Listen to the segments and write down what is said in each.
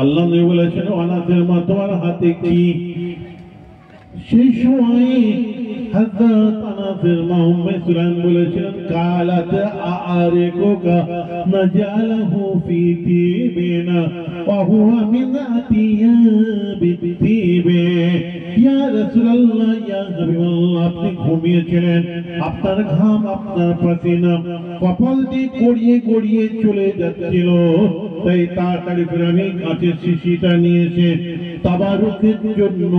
আল্লাহ নবী বলেছেন আনাসের মা তোমার হাতে কি? সেই সময় হযরত আনাসের মা উম্মে সুলাইম বলেছিলেন কালাত আআরিকুকা নাজালহু ফি তিবিনা ওয়া হুয়া মিন আতিয়াবি তিবে। ইয়া রাসূলুল্লাহ, ইয়া হাবিবাল্লাহ, আপনি ঘুমিয়েছিলেন, আপনার ঘাম আপনার পাসিনা কপাল দিয়ে গড়িয়ে গড়িয়ে চলে যাচ্ছিল, তাই তাড়াতাড়ি করে আমি কাঁচের শিশিটা নিয়ে এসে তাবারুকের জন্য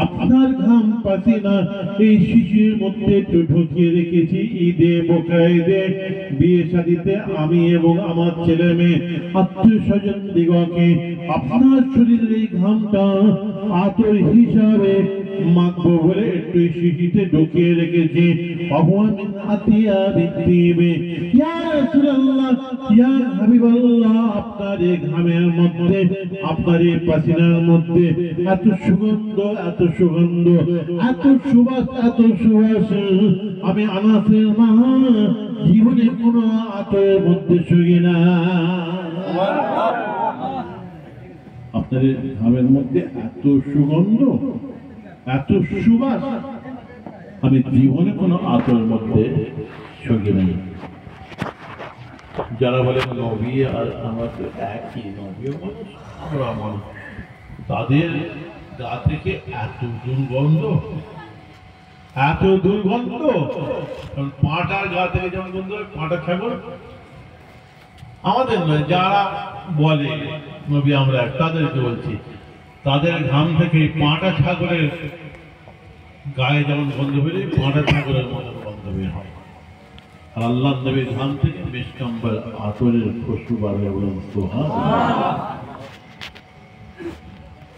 আপনার ঘাম পাসিনা এই শিশির মধ্যে একটু ঢুকিয়ে রেখেছি। ঈদে বকরা ঈদে বিয়ে শাদীতে আমি এবং আমার ছেলে মেয়ে আত্মীয় স্বজন দিগকে আপনার শরীরের এই ঘামটা আতর হিসাবে মাখবো বলে একটু শিশিতে ঢুকিয়ে রেখেছি। অবমিন আতিয়া বিতিবে। ইয়া রাসূলুল্লাহ, ইয়া হাবিবাল্লাহ, আপনার এই ঘামের মধ্যে আপনার এই পাসিনার মধ্যে এত সুগন্ধ, এত সুগন্ধ, এত সুবাস, এত সুবাস আমি আনাসের মা জীবনে কোনো আতরের মধ্যে শুই না। আপনার ঘামের মধ্যে এত সুগন্ধ, এত সুবাস আমি জীবনে কোনো আতরের মধ্যে শুই নাই। যারা বলে নবী আর আমরা তো একই, নবীও মানুষ আমরা মানুষ, তাদের গা থেকে এত দুর্গন্ধ, এত দুর্গন্ধ। পাঁটার গা থেকে যেমন গন্ধ, পাঁটা ছাগল আমাদের নয়, যারা বলে নবী আমরা তাদেরকে বলছি, তাদের ঘাম থেকে পাঁটা ছাগলের গায়ে যেমন গন্ধ বেরোয়, পাঁটা ছাগলের মতো গন্ধ বের হয়। আর আল্লাহ নবীর ঘাম থেকে মিশকাম্বার আতরের খুশবু বার হয়ে বলেন সুবহানাল্লাহ।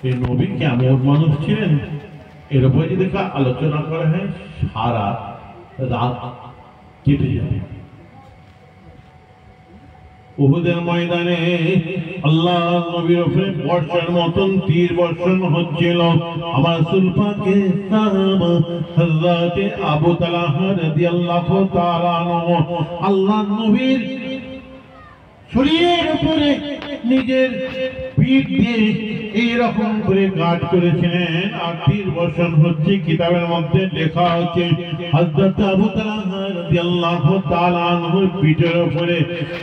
এই নবী কেমন মানুষ ছিলেন এর উপরে যদি আলোচনা করা হয় সারা রাত কেটে যাবে। উহুদের ময়দানে আল্লাহ নবীর উপরে বর্ষার মতন তীর বর্ষণ হচ্ছিল। আমার রাসূল পাকের সাহাবা হযরত আবু তালহা রাদিয়াল্লাহু তাআলা আনহু আল্লাহ নবীর শরীরের উপরে নিজের পিঠ দিয়ে এইরকম করে গাঁট করেছিলেন, আর তীর বর্ষণ হচ্ছে। কিতাবের মধ্যে লেখা আছে হযরত আবু তালহা রাদিয়াল্লাহু তাআলা আনহুর পিঠের উপরে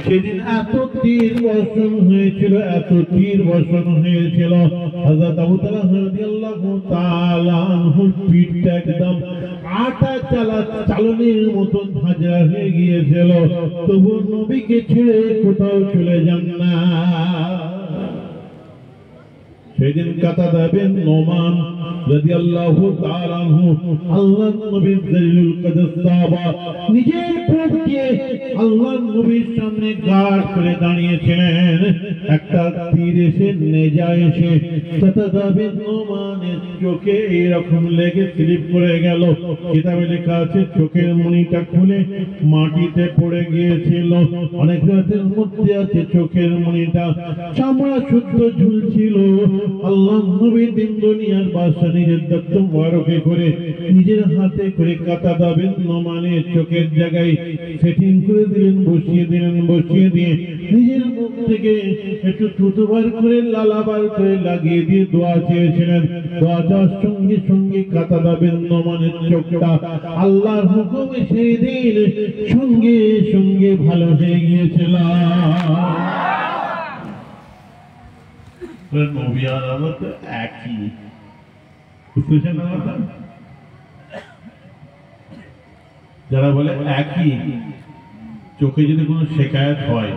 সেদিন এত তীর বর্ষণ হয়েছিল, এত তীর বর্ষণ হয়েছিল, হযরত আবু তালহা রাদিয়াল্লাহু তাআলা আনহুর পিঠটা একদম আটা চালনের মতন ঝাঁঝরা হয়ে গিয়েছিল। তবু নবীকে ছেড়ে কোথাও চলে যান না। সেদিন কাতাদা বিন নোমান রাদিয়াল্লাহু তাআলা আনহু আল্লাহর নবীর দলিলুল কদস সাহাবা নিজের পিঠকে আল্লাহর নবীর সামনে গাড় করে দাঁড়িয়েছিলেন। একটা তীর এসে নেজা এসে কাতাদা বিন নোমানের চোখে এরকম লেগে স্লিপ করে গেল। কিতাবে লেখা আছে চোখের মণিটা খুলে মাটিতে পড়ে গিয়েছিল। অনেক রাতের মধ্যে আছে চোখের মণিটা চামড়া শুদ্ধ ঝুলছিল। আল্লাহ নবী দিন দুনিয়ার বাদশা নিজের দত্ত মুবারকে করে নিজের হাতে করে কাতাদা বিন নোমানের চোখের জায়গায় সেটিং করে দিলেন, বসিয়ে দিলেন। বসিয়ে দিয়ে নিজের মুখ থেকে একটু থুতুবার করে লালাবার করে লাগিয়ে দিয়ে দোয়া চেয়েছিলেন। দোয়া চাওয়ার সঙ্গে সঙ্গে কাতাদা বিন নোমানের চোখটা আল্লাহর হুকুমে সেই দিন সঙ্গে সঙ্গে ভালো হয়ে গিয়েছিল। নবী আর আমার তো একই, বুঝতেছেন না কথা? যারা বলে একই, চোখে যদি কোনো শেকায়ত হয়,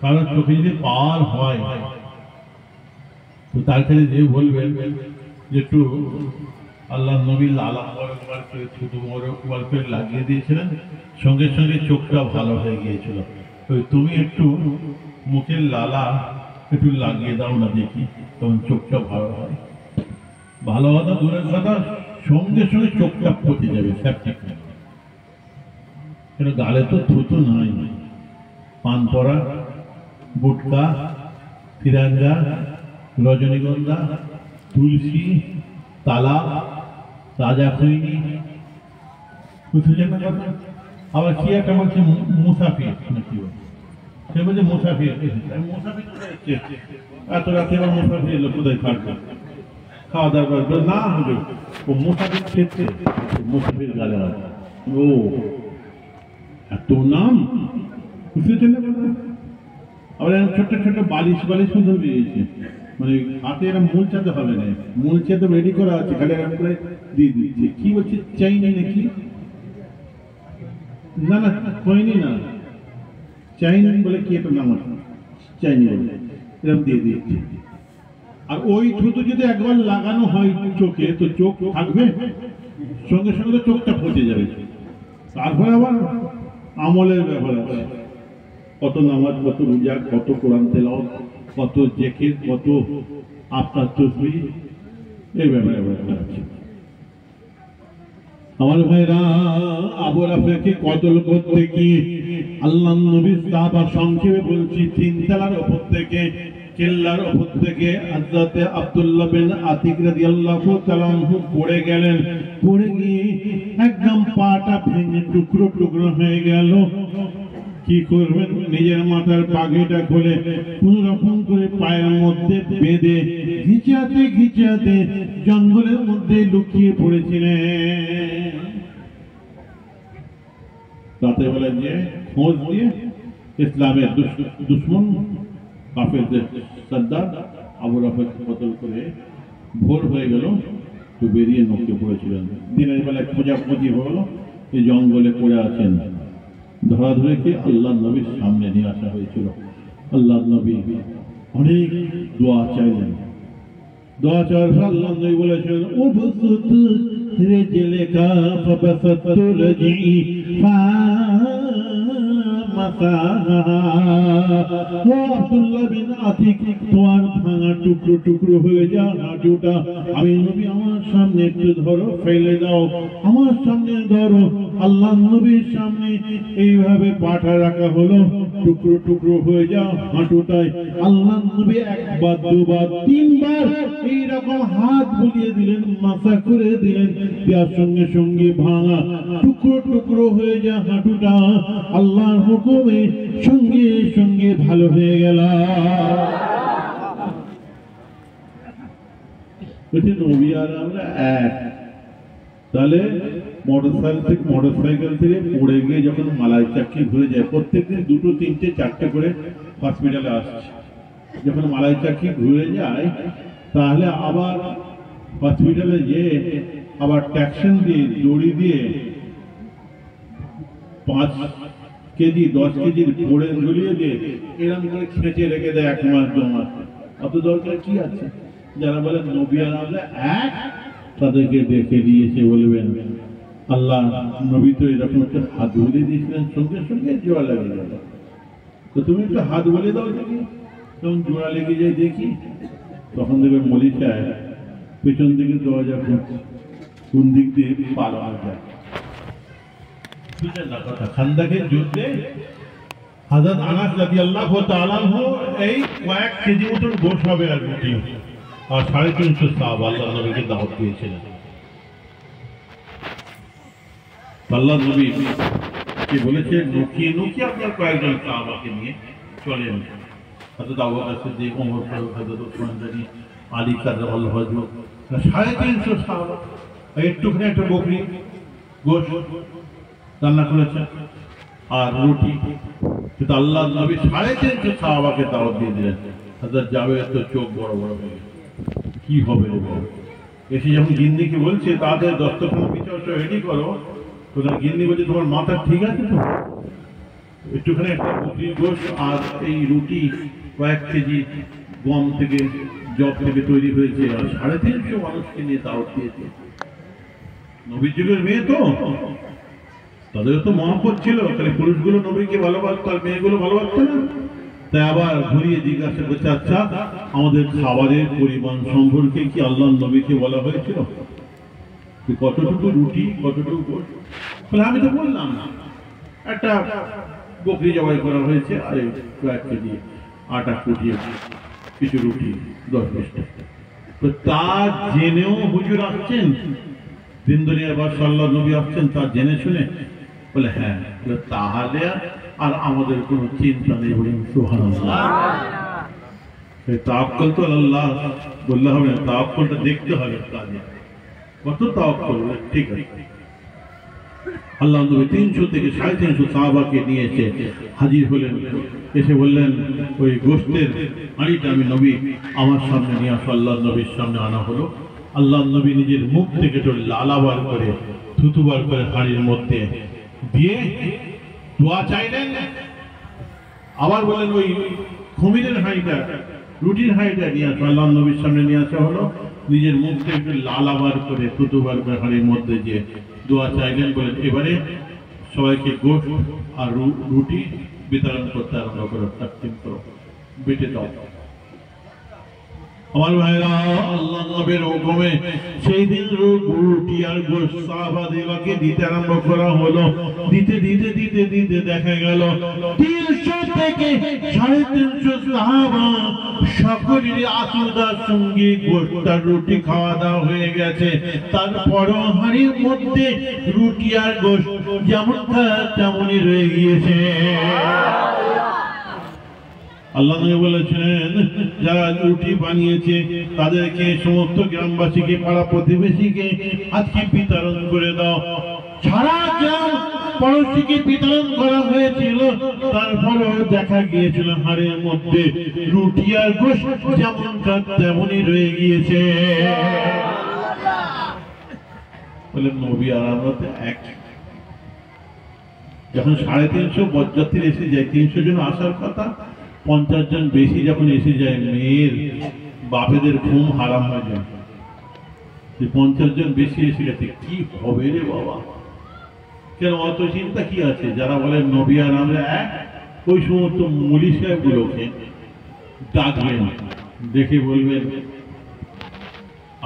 কারণ চোখে যদি পাওয়ার হয়, তো তার কাছে যে বলবেন যে একটু আল্লাহ নবী লালা মুবারক করে থুতু মুবারক করে লাগিয়ে দিয়েছিলেন, সঙ্গে সঙ্গে চোখটা ভালো হয়ে গিয়েছিল। তো তুমি একটু মুখের লালা একটু লাগিয়ে দাও না দেখি, তখন চোখটা ভালো হয়। ভালো কথা দূরের কথা, সঙ্গে সঙ্গে চোখটা পচে যাবে। গালে তো থুতু নাই, পান পরা, গুটকা, তিরাঙ্গা, রজনীগন্ধা, তুলসী, তালা, তাজা খৈনি, বুঝতে চান না কথা? আবার কি একটা বলছে মুসাফির নাকি, সে বলছে মুসাফির এসেছে। আমি মুসাফির কোথায় এসছে? এত রাতে আবার মুসাফির এলো, কোথায় থাকবে? খাওয়া দাওয়া করবে না, হবে ও মুসাফির ক্ষেত্রে মুসাফির গালে আছে। ও এত নাম বুঝতে না? আবার ছোট্ট ছোট্ট বালিশ বালিশ মতো দিয়েছে, মানে হাতে এরা মূল চাতে হবে না, মূল চাতে রেডি করা আছে, খালি এরকম করে দিয়ে দিচ্ছে। কি বলছে, চাইনি নাকি? না না হয়নি না, চাইনি বলে কি একটা নাম আছে, চাইনি বলে এরকম দিয়ে দিয়েছে। আর ওই থুতু যদি একবার লাগানো হয় চোখে, তো চোখ থাকবে, সঙ্গে সঙ্গে তো চোখটা পচে যাবে। তারপরে আবার আমলের ব্যাপার আছে, কত নামাজ, কত রোজা, কত কোরআন তেলাওয়াত, কত জিকির, কত আপনার তসবিহ, এই ব্যাপারে আছে। আমার ভাইরা, আবু রাফেকে কতল করতে গিয়ে আল্লাহ নবী সাহাবা, সংক্ষেপে বলছি, তিনতলার উপর থেকে, কেল্লার উপর থেকে হযরত আব্দুল্লাহ বিন আতিক রাদিয়াল্লাহু তাআলা আনহু পড়ে গেলেন। পড়ে গিয়ে একদম পাটা ভেঙে টুকরো টুকরো হয়ে গেল। কি করবেন, নিজের মাথার পাগড়িটা খুলে কোন রকম করে পায়ের মধ্যে বেঁধে ঘিচাতে ঘিচাতে জঙ্গলের মধ্যে লুকিয়ে পড়েছিলেন। রাতে বেলা দিয়ে খোঁজ দিয়ে ইসলামের দুশ্মন কাফেরদের সর্দার আবু রাফেকে কতল করে ভোর হয়ে গেল, তো বেরিয়ে নৌকে পড়েছিলেন। দিনের বেলায় খোঁজাখুঁজি হলো, এই জঙ্গলে পড়ে আছেন। ধরাধরিকে আল্লাহ নবীর সামনে নিয়ে আসা হয়েছিল। আল্লাহ নবী অনেক দোয়া চাইলেন। দোয়া চাওয়ার পর আল্লাহ নবী বলেছেন, উবসুত রিজলাকা ফাবাসাতু রাজি আব্দুল্লাহ বিন আতিক, তোমার ভাঙা টুকরো টুকরো হয়ে যা হাঁটুটা, আমি নবী আমার সামনে একটু ধরো, ফেলে দাও, আমার সামনে ধরো। আল্লাহ নবীর সামনে এইভাবে পাঠা রাখা হলো, টুকরো টুকরো হয়ে যা হাঁটুটায়। আল্লাহ নবী একবার, দুবার, তিনবার এইরকম হাত বুলিয়ে দিলেন, মাথা করে দিলেন, তার সঙ্গে সঙ্গে ভাঙা টুকরো টুকরো হয়ে যা হাঁটুটা আল্লাহর হুকুমে সঙ্গে সঙ্গে ভালো হয়ে গেল। নবী আর আমরা এক। তাহলে মোটরসাইকেল থেকে পড়ে গিয়ে যখন মালাই চাকরি ঘুরে যায়, প্রত্যেকদিন দুটো, তিনটে, চারটে করে হসপিটালে আসছে। যখন মালাই চাকরি ঘুরে যায়, তাহলে আবার হসপিটালে যেয়ে আবার ট্যাক্সন দিয়ে, দড়ি দিয়ে 5 কেজি 10 কেজির পড়ে ঝুলিয়ে দিয়ে এরকম করে খেঁচে রেখে দেয় 1 মাস 2 মাস। অত দরকার কি আছে? যারা বলেন নবী আর আমরা এক, তাদেরকে দেখে দিয়েছে বলবেন, আল্লাহ নবী তো এরকম একটা হাত বুলিয়ে দিয়েছিলেন, সঙ্গে সঙ্গে জোড়া লেগে গেল। তো তুমি একটু হাত বলে দাও দেখি, তখন জোড়া লেগে যায় দেখি। তখন দেখবে মলিকায় পেছন দিকে দরজা খুলছে, কোন দিক দিয়ে পালানো যায়। খান্দাকের যুদ্ধে হযরত আনাস রাদিয়াল্লাহু তাআলা এই কয়েক কেজি মতন গোশ হবে আর রুটি, আর 350 সাহাবা আল্লাহ নবীকে দাওয়াত দিয়েছিলেন। আল্লাহ নবী কি বলেছে, লুকিয়ে লুকিয়ে আপনার কয়েকজন সাহাবাকে নিয়ে চলেন। হযরত আবু বকর সিদ্দিক, ওমর ফারুক, হযরত উসমান গনি, আলী কাররামাল্লাহু ওয়াজহু, 350 সাহাবা একটুখানি একটা বকরি গোশ রান্না করেছে আর রুটি। কিন্তু আল্লাহ নবী 350 সাহাবাকে দাওয়াত দিয়ে দিলেন। হযরত জাবের তো চোখ বড় বড় হয়ে গেল, কি হবে রে বাবা। এসে যখন গিন্নিকে বলছে তাদের দস্তরখানা বিচার রেডি করো, তো গিন্নি বলছে তোমার মাথা ঠিক আছে তো? একটুখানি একটা বকরির গোশ আর এই রুটি কয়েক কেজি গম থেকে, জব থেকে তৈরি হয়েছে, আর 350 মানুষকে নিয়ে দাওয়াত দিয়েছে। নবীর যুগের মেয়ে তো, তাদের তো মহব্বত ছিল, তাহলে পুরুষগুলো নবীকে ভালোবাসতো আর মেয়েগুলো ভালোবাসতো না। তাই আবার ঘুরিয়ে জিজ্ঞাসা করছে, আচ্ছা আমাদের খাবারের পরিমাণ সম্পর্কে কি আল্লাহ নবীকে বলা হয়েছিল? কতটুকু রুটি, কতটুকু গোশ? আমি তো বললাম না, একটা বকরি জবাই করা হয়েছে, আর কয়েক কেজি আটা কুটিয়ে কিছু রুটি 10-20টা। তো তা জেনেও হুজুর আসছেন, দিন দুনিয়ার বাদশা আল্লাহ নবী আসছেন, তা জেনে শুনে বলে হ্যাঁ, তাহলে আর আমাদের কোনো চিন্তা নেই। বলুন সুবহানাল্লাহ। তাওয়াক্কুল তো আল্লাহ বললে হবে না, তাওয়াক্কুলটা দেখতে হবে কাজে কত তাওয়াক্কুল। ঠিক আছে, আল্লাহ নবী 300 থেকে 350 সাহাবাকে নিয়ে এসে হাজির হলেন। এসে বললেন ওই গোশতের হাঁড়িটা আমি নবী আমার সামনে নিয়ে আসো। আল্লাহ নবীর সামনে আনা হলো। আল্লাহ নবী নিজের মুখ থেকে একটু লালাবার করে থুতুবার করে হাঁড়ির মধ্যে দিয়ে দোয়া চাইলেন। আবার বললেন ওই খমিরের হাঁড়িটা, রুটির হাঁড়িটা নিয়ে আসো। আল্লাহ নবীর সামনে নিয়ে আসা হলো। নিজের মুখ থেকে একটু লালাবার করে থুতুবার করে হাঁড়ির মধ্যে যে দোয়া চাইলেন। বলেন এবারে সবাইকে গোশত আর রুটি বিতরণ করতে আরম্ভ করো, তাকসীম করো, বেটে দাও। আমার ভাইরা, আল্লাহ নবীর হুকুমে সেই দিন রুটি আর গোশত সাহাবাদেরকে দিতে আরম্ভ করা হলো। দিতে দিতে দিতে দিতে দেখা গেল 300 থেকে 350 সাহাবা সকলেরই আতুরতার সঙ্গে গোশত আর রুটি খাওয়া দাওয়া হয়ে গেছে। তারপরও হাঁড়ির মধ্যে রুটি আর গোশত যেমন তেমনই রয়ে গিয়েছে। আল্লাহ নবী বলেছেন যারা রুটি বানিয়েছে তাদেরকে, সমস্ত গ্রামবাসীকে, পাড়া প্রতিবেশীকে আজকে বিতরণ করে দাও। সারা গ্রাম পড়োশিকে বিতরণ করা হয়েছিল। তারপরেও দেখা গিয়েছিল হাড়ের মধ্যে রুটি আর গোশত যেমন তেমনই রয়ে গিয়েছে। বলেন নবী আর আমরা তো এক। যখন 350 বরযাত্রী এসে যায়, 300 জন আসার কথা, 50 জন বেশি যখন এসে যায়, মেয়ের বাপেদের ঘুম হারাম হয়ে যায়। 50 জন বেশি এসে গেছে, কি হবে রে বাবা। কেন অত চিন্তা কি আছে? যারা বলেন নবী আর আমরা এক, ওই সমস্ত মুলি সাহেবগুলোকে ডাকবেন, দেখে বলবেন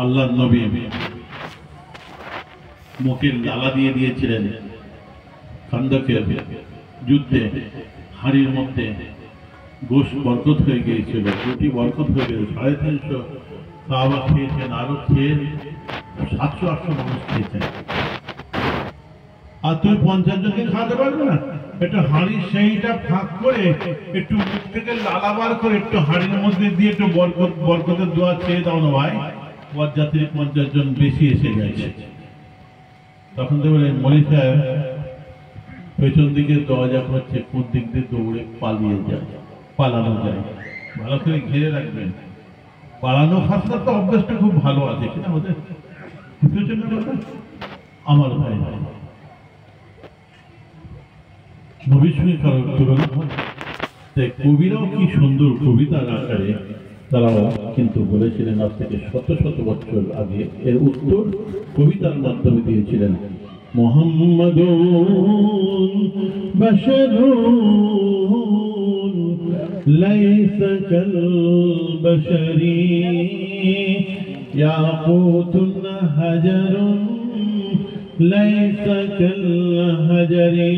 আল্লাহ নবী মুখের লালা দিয়ে দিয়েছিলেন খান্দকের যুদ্ধে। হাড়ির মধ্যে গোশত বরকত হয়ে গিয়েছিল, রুটি বরকত হয়ে গেছে। 350 সাহাবা খেয়েছেন, আরো খেয়ে 700-800 মানুষ খেয়েছেন। আর তুমি 50 জনকে খাওয়াতে পারবে না? একটু হাঁড়ির সেইটা ফাঁক করে একটু মুখ থেকে লালাবার করে একটু হাঁড়ির মধ্যে দিয়ে একটু বরকতের দোয়া চেয়ে দাও না ভাই। বরযাত্রী 50 জন বেশি এসে গেছে। তখন তো বলে মলি সাহেব পেছন দিকে দরজা করছে, কোন দিক দিয়ে দৌড়ে পালানো যায়। ভালো করে ঘিরে রাখবেন। পালানো ফাঁসলার তো অভ্যাসটা খুব ভালো আছে কিনা আমাদের, আমার ভাই নবীর সঙ্গে কারো তুলনা হয়? তাই কবিরাও কি সুন্দর কবিতার আকারে তারাও কিন্তু বলেছিলেন। আজ থেকে শত শত বছর আগে এর উত্তর কবিতার মাধ্যমে দিয়েছিলেন। মুহাম্মাদুন বাশারুন লাইসা কাল বাশারি ইয়াকুতুন হাজারুন লাইসা কাল হাজারি।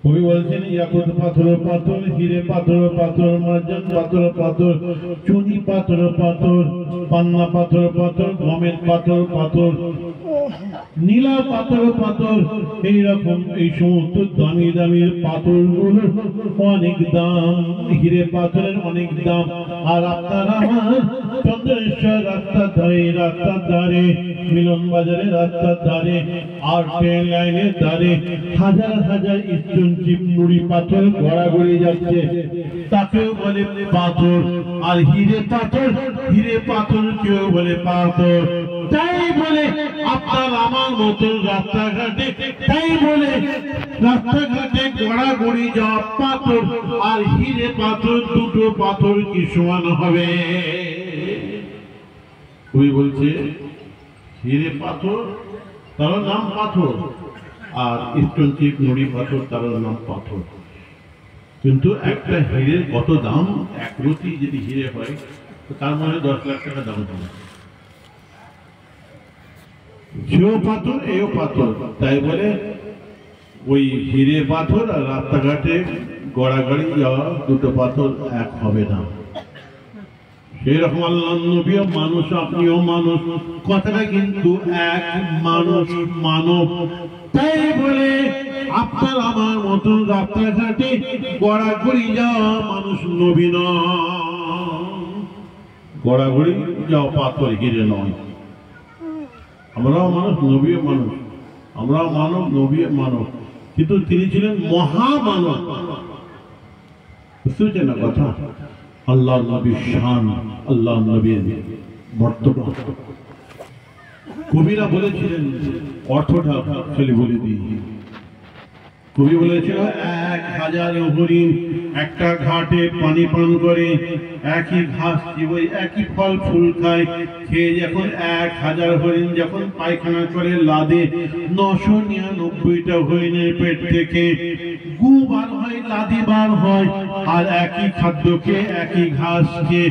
কবি বলছেন ইয়াকুত পাথর পাথর, হিরে পাথর পাথর, মার্জান পাথর পাথর, চুনি পাথর পাথর, পান্না পাথর পাথর, গমের পাথর পাথর, নীলা পাথর পাথর। এইরকম এই সমস্ত দামি দামি পাথরগুলোর অনেক দাম, হিরে পাথরের অনেক দাম। আর আপনার আমার চন্দ্রেশ্বর রাস্তার ধারে, মিলন বাজারের রাস্তার ধারে, আর ট্রেন লাইনের ধারে হাজার হাজার স্টোন চিপ নুড়ি পাথর গড়াগড়ি যাচ্ছে, তাকেও বলে পাথর। আর হিরে পাথর কেউ বলে পাথর। তাই বলে আপনার আমার মতন রাস্তাঘাটে, তাই বলে রাস্তাঘাটে গড়াগড়ি যাওয়া পাথর আর হিরে পাথর, দুটো পাথর কি সমান হবে? ওই বলছে হিরে পাথর তার নাম পাথর, আর স্টোন চিপ নুড়ি পাথর তার নাম পাথর। কিন্তু একটা হিরের কত দাম? এক রতি যদি হিরে হয় তার মানে 10 লাখ টাকা দাম হবে। সেও পাথর, এও পাথর। তাই বলে ওই হিরে পাথর আর রাস্তাঘাটে গড়াগড়ি যাওয়া দুটো পাথর এক হবে না। সেরকম আল্লাহর নবীও মানুষ, আপনিও মানুষ, কথাটা কিন্তু এক মানুষ, মানব। তাই বলে আপনার আমার মতন রাস্তাঘাটে গড়াগড়ি যাওয়া মানুষ নবী নয়, গড়াগড়ি যাওয়া পাথর ঘিরে নয়। আমরাও মানুষ, নবীও মানুষ, আমরাও মানব, নবীও মানব, কিন্তু তিনি ছিলেন মহামানব। বুঝতে পারছেন না কথা? আল্লাহ নবীর শান, আল্লাহ নবীর বর্তমান। কবিরা বলেছিলেন, অর্থটা খালি বলে দিই। কবি বলেছিল 1000 হরিণ একটা ঘাটে পানি পান করে, একই ঘাস চিবোয়, একই ফল ফুল খায়, খেয়ে যখন 1000 হরিণ যখন পায়খানা করে লাদে, 999টা হরিণের পেট থেকে গু বার হয়, লাদি বার হয়, আর একই খাদ্যকে, একই ঘাসকে,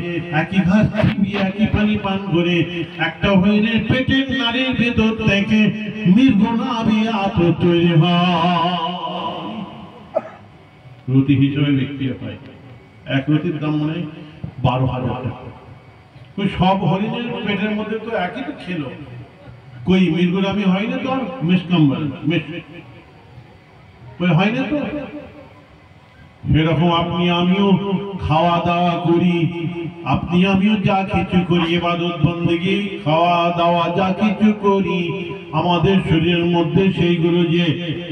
একই ঘাস চিবিয়ে, একই পানি পান করে একটা হরিণের পেটের নারীর ভেতর থেকে মৃগনাভি আতর তৈরি হয়। রুটি হিসেবে বিক্রি হয়, এক রুটির দাম মনে হয় 12,000 টাকা। ওই সব হরিণের পেটের মধ্যে তো একই তো ছিল, কই মৃগনাভি হয় না তো, আর মিসকাম্বল হয় না তো। সেরকম আপনি আমিও খাওয়া দাওয়া করি, আপনি আমিও যা কিছু করি, ইবাদত বন্দেগী, খাওয়া দাওয়া যা কিছু করি, আমাদের শরীরের মধ্যে সেইগুলো যে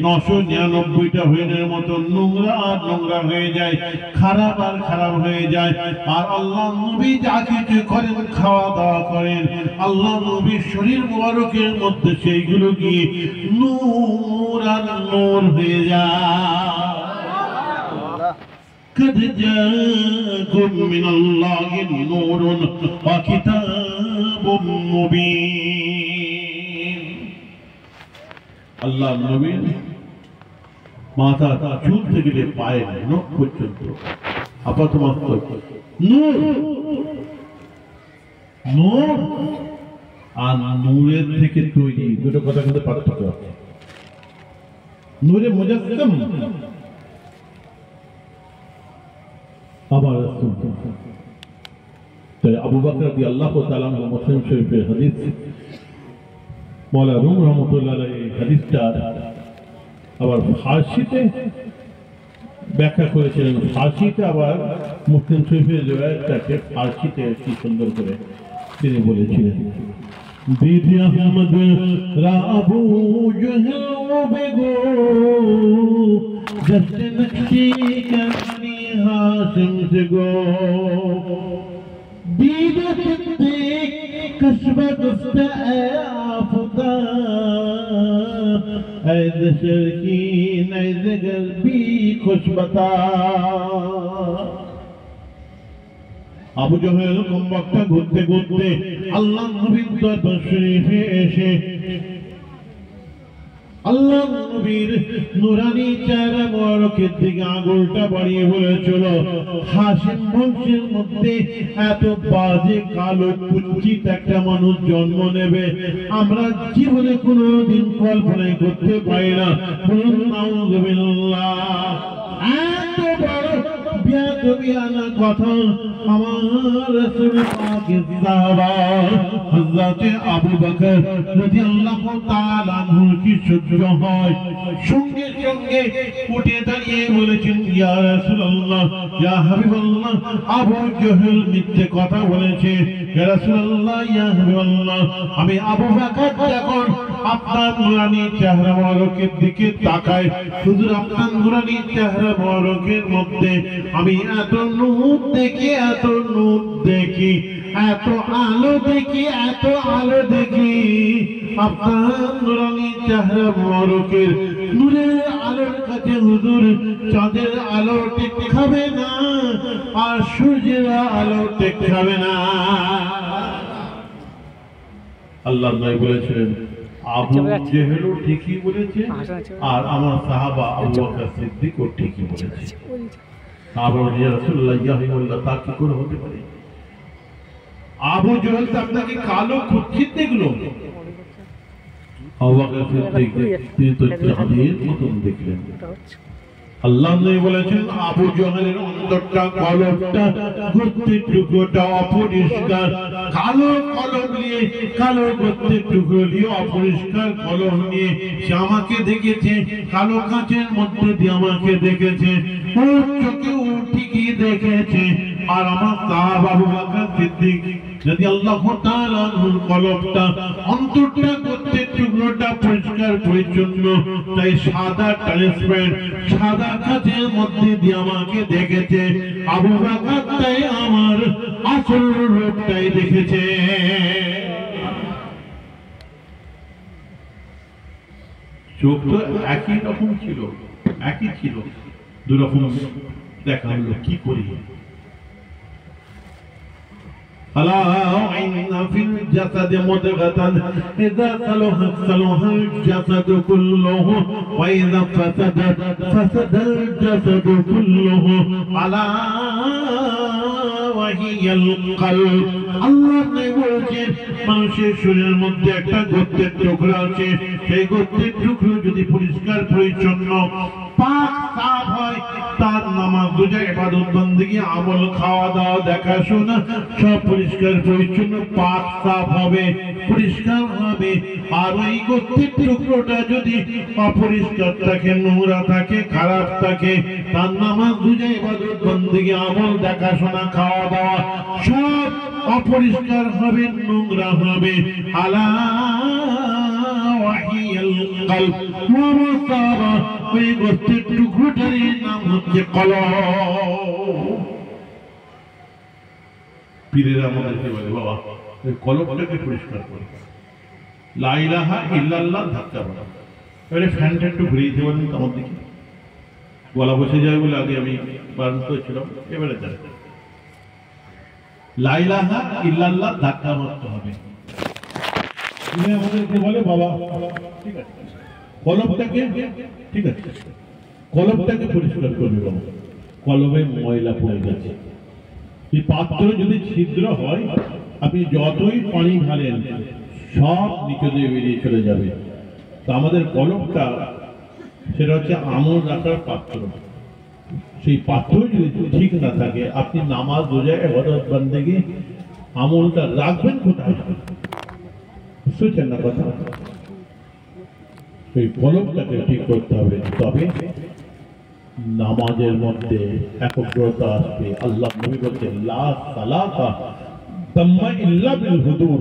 999টা হরিণের মতো নোংরা আর নোংরা হয়ে যায়, খারাপ আর খারাপ হয়ে যায়। আর আল্লাহ নবী যা কিছু করেন, খাওয়া দাওয়া করেন, আল্লাহ নবীর শরীর মুবারকের মধ্যে সেইগুলো গিয়ে নূর আর নূর হয়ে যায়। قد جاءكم من الله نور وكتاب مبين। আল্লাহ নবী মাথা চুল থেকে পায়ে নখ পর্যন্ত আপাতমাত্র নূর, নূর আর নূরের থেকে তৈরি, দুটো কথা কিন্তু পার্থক্য আছে। নূরে মুজাসসাম আবার আবু বকর রাদিয়াল্লাহু তাআলা আনহু, মুসলিম শরীফের হাদিস, মাওলানা রুম রাহমাতুল্লাহ আলাইহি হাদিসটা আবার ফারসিতে ব্যাখ্যা করেছিলেন। ফারসিতে আবার মুসলিম শরীফের রিওয়ায়াতটাকে ফারসিতে কি সুন্দর করে তিনি বলেছিলেন। बीबी अहमद राबू जहल बेगो जस्ट नक्शी करनी हाशिम से गो बीबी सिद्दीक कस्बा गुफ्ता आफता ऐ दशर की नई जगर भी खुश बता। আবু জহেল কমবক্তা ঘুরতে ঘুরতে আল্লাহ নবীর দরবার শরীফে এসে আল্লাহ নবীর নুরানি চেহারা মোবারকের দিকে আঙুলটা বাড়িয়ে বলেছিল, হাশিম বংশের মধ্যে এত বাজে কালো কুৎসিত একটা মানুষ জন্ম নেবে আমরা জীবনে কোনোদিন কল্পনাই করতে পারি না। বলুন নাউযুবিল্লাহ। এত বড় বেয়াদবিয়ানা কথা আমার রাসূল পাকের সাহাবা হযরত আবু বকর রাদিয়াল্লাহু তাআলা আনহু কি সহ্য হয়? সঙ্গে সঙ্গে উঠে দাঁড়িয়ে বলেছেন, ইয়া রাসূলুল্লাহ, ইয়া হাবিবাল্লাহ, আবু জহেল মিথ্যে কথা বলেছে। ইয়া রাসূলুল্লাহ, ইয়া হাবিবাল্লাহ, আমি আবু বকর যখন আপনার নুরানি চেহারা মোবারকের দিকে তাকাই, হুজুর আপনার নুরানি চেহারা মোবারকের মধ্যে আমি এত নূর দেখি, এত নূর দেখি, এত আলো দেখি, এত আলো দেখি। আপনার নুরানি চেহারা মোবারকের নূরের আলোর কাছে হুজুর চাঁদের আলো টেক খাবে না, আর সূর্যের আলো টেক খাবে না। আল্লাহ নবী বলেছিলেন, আবু জেহেলও ঠিকই বলেছে, আর আমার সাহাবা আবু বকর সিদ্দিকও ঠিকই বলেছে। আবার ইয়া রাসূলুল্লাহ, ইয়া হাবিবাল্লাহ, তা কি করে হতে পারে? আবু জেহেল তো আপনাকে কালো কুৎসিত দেখলো, আবু বকর সিদ্দিক তিনি তো চাঁদের মতন দেখলেন। আল্লাহ নবী বলেছেন আবু জহলের অন্তরটা কলবটা গর্তের টুকরোটা অপরিষ্কার, কালো কলম নিয়ে, কালো গর্তের টুকরো নিয়ে, অপরিষ্কার কলম নিয়ে সে আমাকে দেখেছে, কালো কাঁচের মধ্যে দিয়ে আমাকে দেখেছে, ওর চোখে ও ঠিকই দেখেছে। আর আমার সাহাবা আবু বকর সিদ্দিক রাদিয়াল্লাহু তাআলা আনহুর কলবটা, অন্তরটা, গর্তের টুকরোটা পরিষ্কার পরিচ্ছন্ন, তাই সাদা ট্রান্সপারেন্ট, সাদা কাঁচের মধ্যে দিয়ে আমাকে দেখেছে। আবু বকর তাই আমার আসল রূপটাই দেখেছে। চোখ তো একই রকম ছিল, একই ছিল, দুরকম দেখা হলো। কি করি? ألا إن في الجسد مضغة إذا صلحت صلح الجسد كله وإذا فسدت فسد الجسد كله ألا وهي القلب। আল্লাহ বলছেন মানুষের শরীরের মধ্যে একটা গর্তের টুকরো আছে, সেই গর্তের টুকরো যদি পরিষ্কার পরিচ্ছন্ন পাক সাফ হয়, তার নামাজ রোজা ইবাদত বন্দেগী আমল খাওয়া দাওয়া দেখাশোনা সব পরিষ্কার পরিচ্ছন্ন পাক সাফ হবে, পরিষ্কার হবে। আর ওই গর্তের টুকরোটা যদি অপরিষ্কার থাকে, নোংরা থাকে, খারাপ থাকে, তার নামাজ রোজা ইবাদত বন্দেগী আমল দেখাশোনা খাওয়া দাওয়া সব অপরিষ্কার হবে, নোংরা হবে। আলা ওয়াহিয়াল কলব ওয়া মাসারা, ওই গর্তের টুকরোটার নাম হচ্ছে কলব। পীরেরা আমাদেরকে বলে বাবা ওই কলবটাকে পরিষ্কার করে, লা ইলাহা ইল্লাল্লাহ ধাক্কা মারা। এবারে ফ্যানটা একটু ঘুরিয়ে দিতে পারেন তো আমার দিকে, গলা বসে যায় বলে আগে আমি বারণ করেছিলাম, এবারে যাই। লা ইলাহা ইল্লাল্লাহ ধাক্কা মারতে হবে। তিনি আমাদেরকে বলে বাবা ঠিক আছে কলবটাকে, ঠিক আছে কলবটাকে পরিষ্কার করবে বাবা, কলবে ময়লা পড়ে গেছে। এই পাত্র যদি ছিদ্র হয়, আপনি যতই পানি ঢালেন সব নিচে দিয়ে বেরিয়ে চলে যাবে। তা আমাদের কলবটা সেটা হচ্ছে আমল রাখার পাত্র, সেই পাত্র যদি ঠিক না থাকে, আপনি নামাজ রোজা ইবাদত বন্দেগী আমলটা রাখবেন কোথায়? বুঝছেন না কথা? সেই কলবটাকে ঠিক করতে হবে, তবে নামাজের মধ্যে একগ্রতা আসবে। আল্লাহ নবী বলছেন লা সালাতা তাম্মা ইল্লা বিল হুদুর,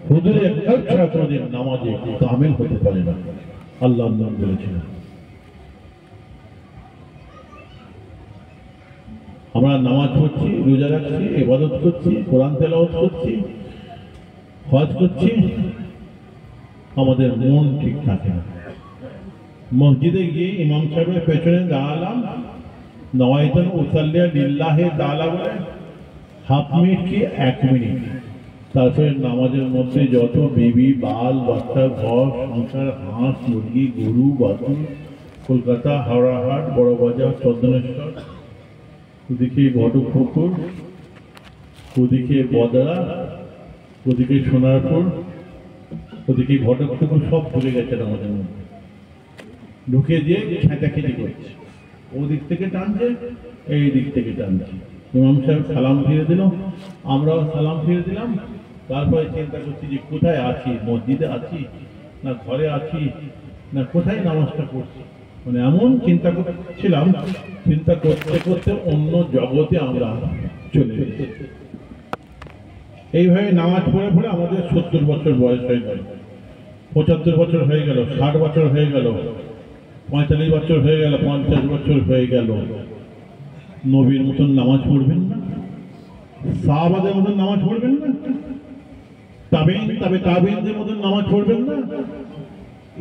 হুদুরে কলব ছাড়া কোনদিন নামাজে কামিল হতে পারে না, আল্লাহ নবী বলেছেন। আমরা নামাজ পড়ছি, রোজা রাখছি, ইবাদত করছি, কোরআন তেলাওয়াত করছি, হজ করছি, আমাদের মন ঠিক থাকে না। মসজিদে গিয়ে ইমাম সাহেবের পেছনে দাঁড়ালাম, নওয়াইতুন উসাল্লিয়া লিল্লাহি তাআলা বলে হাফ মিনিট কি 1 মিনিট, তারপরে নামাজের মধ্যে যত বিবি বাল বাচ্চা, ঘর সংসার, হাঁস মুরগি গরু বাছুর, কলকাতা হাওড়াহাট বড় বাজার চন্দনেশ্বর, ওদিকে ঘটকপুকুর, ওদিকে বদরা, ওদিকে সোনারপুর, ওদিকে ঘটকপুকুর, সব ভুলে গেছে আমাদের মধ্যে। ঢুকে দিয়ে খেঁচাখেঁচি করছে, ওদিক থেকে টানছে, এই দিক থেকে টানছে। ইমাম সাহেব সালাম ফিরে দিল, আমরাও সালাম ফিরে দিলাম। তারপরে চিন্তা করছি যে কোথায় আছি, মসজিদে আছি না ঘরে আছি না কোথায় নামাজটা পড়ছি, মানে এমন চিন্তা করছিলাম। চিন্তা করতে করতে অন্য জগতে আমরা চলে গেছি। এইভাবে নামাজ পড়ে পড়ে আমাদের 70 বছর বয়স হয়ে গেল, 75 বছর হয়ে গেল, 60 বছর হয়ে গেল, 45 বছর হয়ে গেল, 50 বছর হয়ে গেল। নবীর মতন নামাজ পড়বেন না? সাহাবাদের মতন নামাজ পড়বেন না? তাবেঈনদের মতন নামাজ পড়বেন না?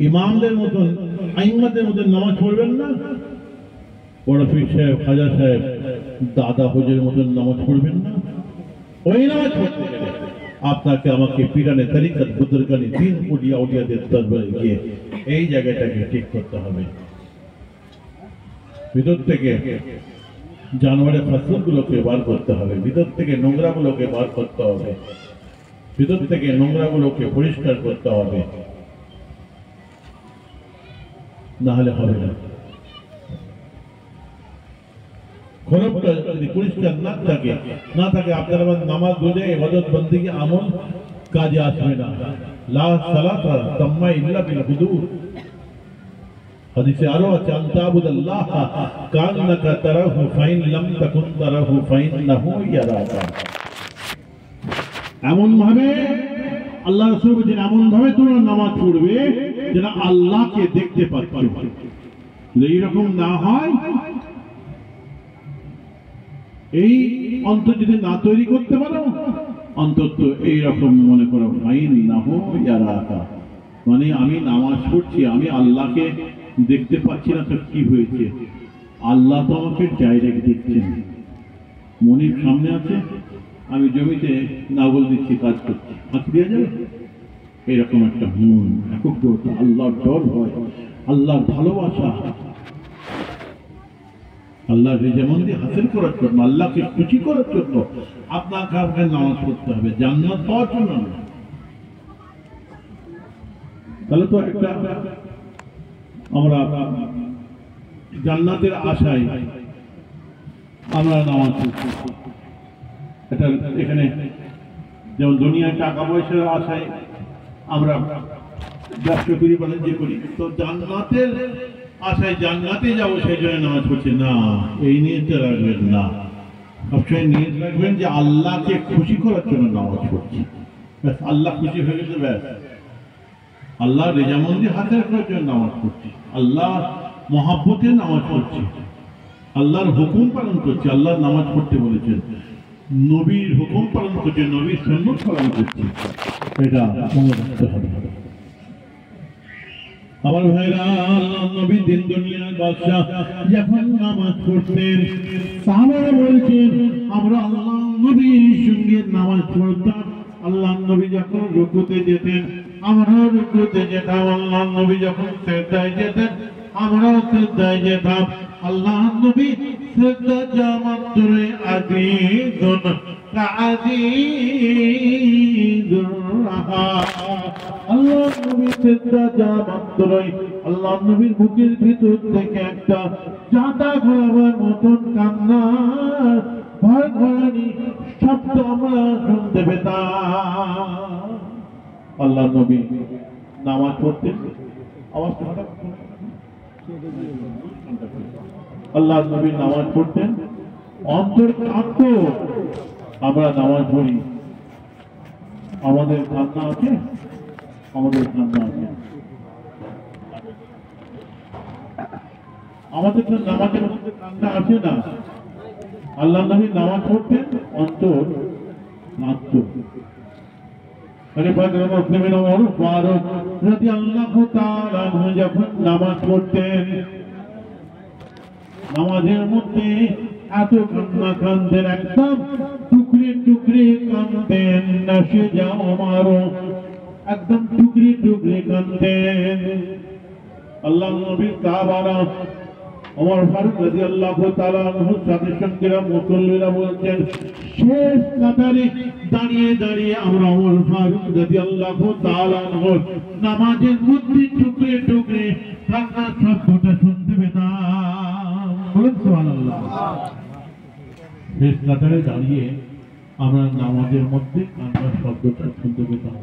ইমামদের মতন, আইম্মাদের মতন নামাজ পড়বেন না? বড় পীর সাহেব, খাজা সাহেব, দাদা হুজুরের মতন নামাজ পড়বেন না? ওই নামাজ পড়তে গেলে আপনাকে আমাকে পিরানে তরিকত বুজুর্গানি দিন উলিয়া উলিয়াদের দরবারে গিয়ে এই জায়গাটাকে ঠিক করতে হবে। ভিতর থেকে জানোয়ারের ফসলগুলোকে বার করতে হবে, ভিতর থেকে নোংরাগুলোকে বার করতে হবে, ভিতর থেকে নোংরাগুলোকে পরিষ্কার করতে হবে, না হলে হবে না। খরবটা যদি পরিষ্কার না থাকে আপনার আবার নামাজ রোজা ইবাদত বন্দেগী আমল কাজে আসবে না। লা সালাতা তাম্মা ইল্লা বিল হুদুদ। হাদিসে আরো আছে আনতাবুদাল্লাহ কান্নাকা তারাহু ফাইন লাম তাকুন তারাহু ফাইন্নাহু ইয়ারাকা। এমন ভাবে আল্লাহ রাসূল বলেছেন, এমন ভাবে তোমরা নামাজ পড়বে যেন আল্লাহকে দেখতে পাচ্ছ। এইরকম না হয়, এই অন্তর যদি না তৈরি করতে পারো, অন্তত এইরকম মনে করো ফাইন্নাহু ইয়ারাকা, মানে আমি নামাজ পড়ছি, আমি আল্লাহকে দেখতে পাচ্ছি না তো কি হয়েছে? আল্লাহ তো আমাকে ডাইরেক্ট দেখছেন। মনির সামনে আছে, আমি জমিতে নাগল দিচ্ছি, কাজ করছি, ফাঁকি দেওয়া যাবে? এরকম একটা মন, একগ্রতা, আল্লাহর ডর হয়, আল্লাহর ভালোবাসা, আল্লাহর রেজামন্দি হাসিল করার জন্য, আল্লাহকে খুশি করার জন্য আপনাকে আপনার নামাজ পড়তে হবে, জান্নাত পাওয়ার জন্য না। তাহলে তো একটা আমরা জান্নাতের আশায় আমরা নামাজ পড়ছি। এটা এখানে যেমন দুনিয়ায় টাকা পয়সার আশায় আমরা ব্যবসা করি, বাণিজ্য করি, তো জান্নাতের আশায় জান্নাতে যাবো সেই জন্য নামাজ পড়ছি না, এই নিয়তে রাখবেন না। সবসময় নিয়ত রাখবেন যে আল্লাহকে খুশি করার জন্য নামাজ পড়ছি, ব্যাস আল্লাহ খুশি হয়ে গেছে, ব্যাস আল্লাহ রেজামন্দি হাসিল করার জন্য নামাজ পড়ছি, আল্লাহ মহাব্বতে নামাজ পড়ছি, আল্লাহর হুকুম পালন করছি। আল্লাহ নামাজ পড়তে বলেছেন, নবীর হুকুম পালন করছে, নবীর সুন্নাত পালন করছে, এটা মনে রাখতে হবে। আমার ভাইরা, নবী দিন দুনিয়ার বাদশা যখন নামাজ পড়তেন, সাহাবারা বলছেন আমরা আল্লাহ নবীর সঙ্গে নামাজ পড়তাম। আল্লাহ নবী যখন রুকুতে যেতেন আমরাও রুকুতে যেতাম, আল্লাহ নবী যখন সিজদায় যেতেন আমরাও সিজদায় যেতাম। আল্লাহ নবী সিজদা জামাতরে আজিজুন কাআজিজুর রাহা। আল্লাহ নবী সিজদা জামাতরে, আল্লাহ নবীর বুকের ভিতর থেকে একটা চাঁদা ঘোরাবার মতন কান্নার ভয় ভয়ানি শব্দ আমরা শুনতে পেতাম। আল্লাহ নবী নামাজ পড়তেন, আল্লাহ নবী নামাজ পড়তেন, অন্তর কাঁদত। আমরা নামাজ পড়ি, আমাদের কান্না আছে, আমাদের কান্না আছে, আমাদের তো নামাজের মধ্যে কান্না আছে না। আল্লাহ নবী নামাজ পড়তেন, অন্তর কাঁদত। যখন নামাজ পড়তেন, নামাজের মধ্যে এত কান্না কাঁদতেন, একদম টুকরে টুকরে কাঁদতেন, নাসে যাও আমারও, একদম টুকরে টুকরে কাঁদতেন। আল্লাহ নবী সাহাবারা, ওমর ফারুক রাদিয়াল্লাহু তাআলা আনহুর সাথে সঙ্গীরা মুসল্লিরা বলছেন, শেষ কাতারে দাঁড়িয়ে দাঁড়িয়ে আমরা ওমর ফারুক রাদিয়াল্লাহু তাআলা আনহুর নামাজের মধ্যে টুকরে টুকরে কান্নার শব্দটা শুনতে পেতাম। বলুন সুবহানাল্লাহ। শেষ কাতারে দাঁড়িয়ে আমরা নামাজের মধ্যে কান্নার শব্দটা শুনতে পেতাম।